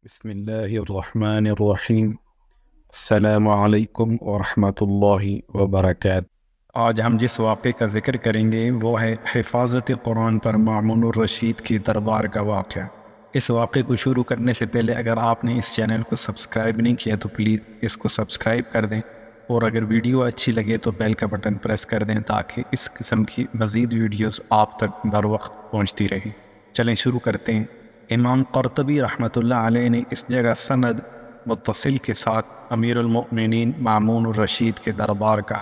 بسم اللہ الرحمن الرحیم۔ السلام علیکم ورحمۃ اللہ وبرکاتہ۔ آج ہم جس واقعے کا ذکر کریں گے وہ ہے حفاظت قرآن پر مامون الرشید کی دربار کا واقعہ۔ اس واقعے کو شروع کرنے سے پہلے اگر آپ نے اس چینل کو سبسکرائب نہیں کیا تو پلیز اس کو سبسکرائب کر دیں، اور اگر ویڈیو اچھی لگے تو بیل کا بٹن پریس کر دیں تاکہ اس قسم کی مزید ویڈیوز آپ تک بر وقت پہنچتی رہیں۔ چلیں شروع کرتے ہیں۔ امام قرطبی رحمۃ اللہ علیہ نے اس جگہ سند متصل کے ساتھ امیر المؤمنین مامون الرشید کے دربار کا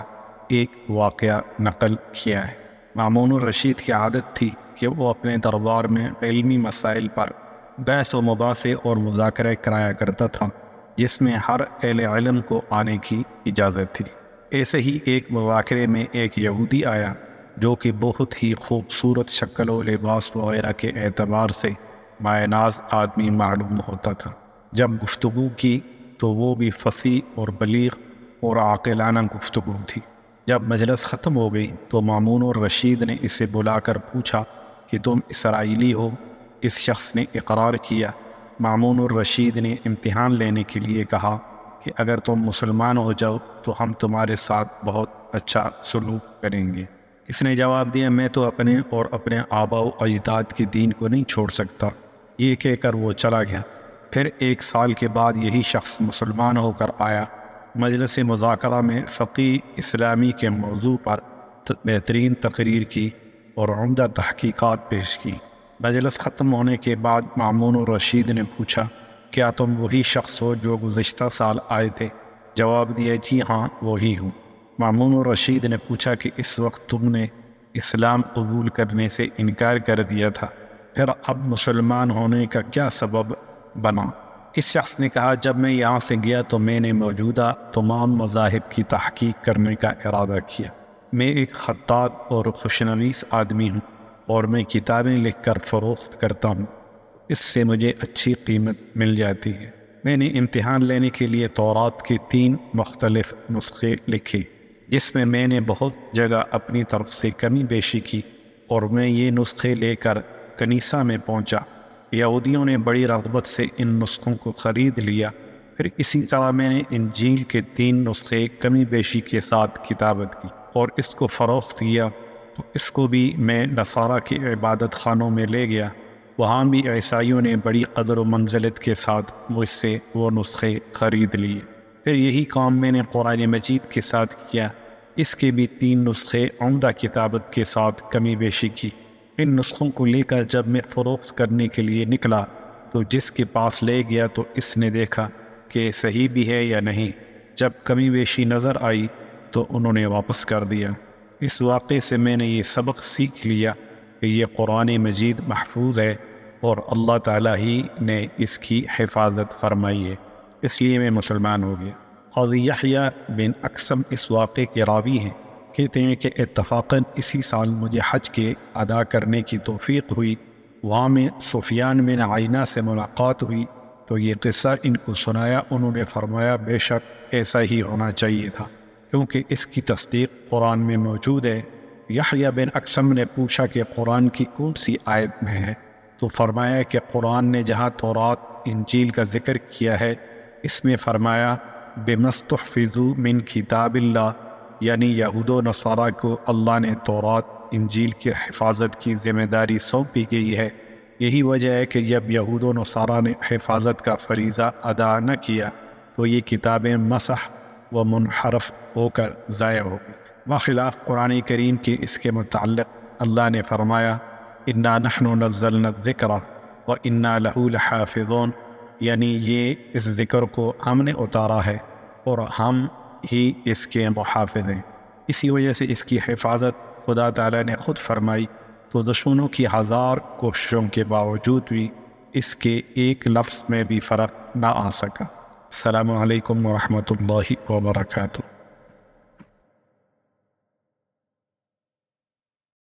ایک واقعہ نقل کیا ہے۔ مامون الرشید کی عادت تھی کہ وہ اپنے دربار میں علمی مسائل پر بحث و مباحثے اور مذاکرہ کرایا کرتا تھا، جس میں ہر اہل علم کو آنے کی اجازت تھی۔ ایسے ہی ایک مذاکرے میں ایک یہودی آیا جو کہ بہت ہی خوبصورت شکل و لباس وغیرہ کے اعتبار سے مایہ ناز آدمی معلوم ہوتا تھا۔ جب گفتگو کی تو وہ بھی فصیح اور بلیغ اور عاقلانہ گفتگو تھی۔ جب مجلس ختم ہو گئی تو مامون الرشید نے اسے بلا کر پوچھا کہ تم اسرائیلی ہو؟ اس شخص نے اقرار کیا۔ مامون الرشید نے امتحان لینے کے لیے کہا کہ اگر تم مسلمان ہو جاؤ تو ہم تمہارے ساتھ بہت اچھا سلوک کریں گے۔ اس نے جواب دیا، میں تو اپنے اور اپنے آباء و اجداد کے دین کو نہیں چھوڑ سکتا۔ یہ کہہ کر وہ چلا گیا۔ پھر 1 سال کے بعد یہی شخص مسلمان ہو کر آیا۔ مجلس مذاکرہ میں فقہ اسلامی کے موضوع پر بہترین تقریر کی اور عمدہ تحقیقات پیش کی۔ مجلس ختم ہونے کے بعد مامون الرشید نے پوچھا، کیا تم وہی شخص ہو جو گزشتہ سال آئے تھے؟ جواب دیا، جی ہاں وہی ہوں۔ مامون الرشید نے پوچھا کہ اس وقت تم نے اسلام قبول کرنے سے انکار کر دیا تھا، پھر اب مسلمان ہونے کا کیا سبب بنا؟ اس شخص نے کہا، جب میں یہاں سے گیا تو میں نے موجودہ تمام مذاہب کی تحقیق کرنے کا ارادہ کیا۔ میں ایک خطاط اور خوشنویس آدمی ہوں اور میں کتابیں لکھ کر فروخت کرتا ہوں، اس سے مجھے اچھی قیمت مل جاتی ہے۔ میں نے امتحان لینے کے لیے تورات کے 3 مختلف نسخے لکھے، جس میں نے بہت جگہ اپنی طرف سے کمی بیشی کی، اور میں یہ نسخے لے کر کنیسہ میں پہنچا۔ یہودیوں نے بڑی رغبت سے ان نسخوں کو خرید لیا۔ پھر اسی طرح میں نے انجیل کے 3 نسخے کمی بیشی کے ساتھ کتابت کی اور اس کو فروخت کیا، تو اس کو بھی میں نصارہ کے عبادت خانوں میں لے گیا۔ وہاں بھی عیسائیوں نے بڑی قدر و منزلت کے ساتھ مجھ سے وہ نسخے خرید لیے۔ پھر یہی کام میں نے قرآن مجید کے ساتھ کیا، اس کے بھی 3 نسخے عمدہ کتابت کے ساتھ کمی بیشی کی۔ ان نسخوں کو لے کر جب میں فروخت کرنے کے لیے نکلا تو جس کے پاس لے گیا تو اس نے دیکھا کہ صحیح بھی ہے یا نہیں۔ جب کمی بیشی نظر آئی تو انہوں نے واپس کر دیا۔ اس واقعے سے میں نے یہ سبق سیکھ لیا کہ یہ قرآن مجید محفوظ ہے اور اللہ تعالیٰ ہی نے اس کی حفاظت فرمائی ہے، اس لیے میں مسلمان ہو گیا۔ قاضی یحییٰ بن اقسم اس واقعے کے راوی ہیں۔ کہتے ہیں کہ اتفاقاً اسی سال مجھے حج کے ادا کرنے کی توفیق ہوئی۔ وہاں میں سفیان بن عیینہ سے ملاقات ہوئی تو یہ قصہ ان کو سنایا۔ انہوں نے فرمایا، بے شک ایسا ہی ہونا چاہیے تھا، کیونکہ اس کی تصدیق قرآن میں موجود ہے۔ یحییٰ بن اقسم نے پوچھا کہ قرآن کی کون سی آیت میں ہے؟ تو فرمایا کہ قرآن نے جہاں تورات انجیل کا ذکر کیا ہے، اس میں فرمایا بِمَسْتُحْفِظُوا مِنْ کتاب اللہ، یعنی یہود و نصارہ کو اللہ نے تورات انجیل کی حفاظت کی ذمہ داری سونپی گئی ہے۔ یہی وجہ ہے کہ جب یہود و نصارہ نے حفاظت کا فریضہ ادا نہ کیا تو یہ کتابیں مسح و منحرف ہو کر ضائع ہو گئی۔ بخلاف قرآن کریم کے اس کے متعلق اللہ نے فرمایا، اِنَّا نَحْنُ نَزَّلْنَا الذِّكْرَ وَإِنَّا لَهُ لَحَافِظُونَ، یعنی یہ اس ذکر کو ہم نے اتارا ہے اور ہم ہی اس کے محافظ ہیں۔ اسی وجہ سے اس کی حفاظت خدا تعالیٰ نے خود فرمائی، تو دشمنوں کی 1000 کوششوں کے باوجود بھی اس کے ایک لفظ میں بھی فرق نہ آ سکا۔ السلام علیکم ورحمۃ اللہ وبرکاتہ۔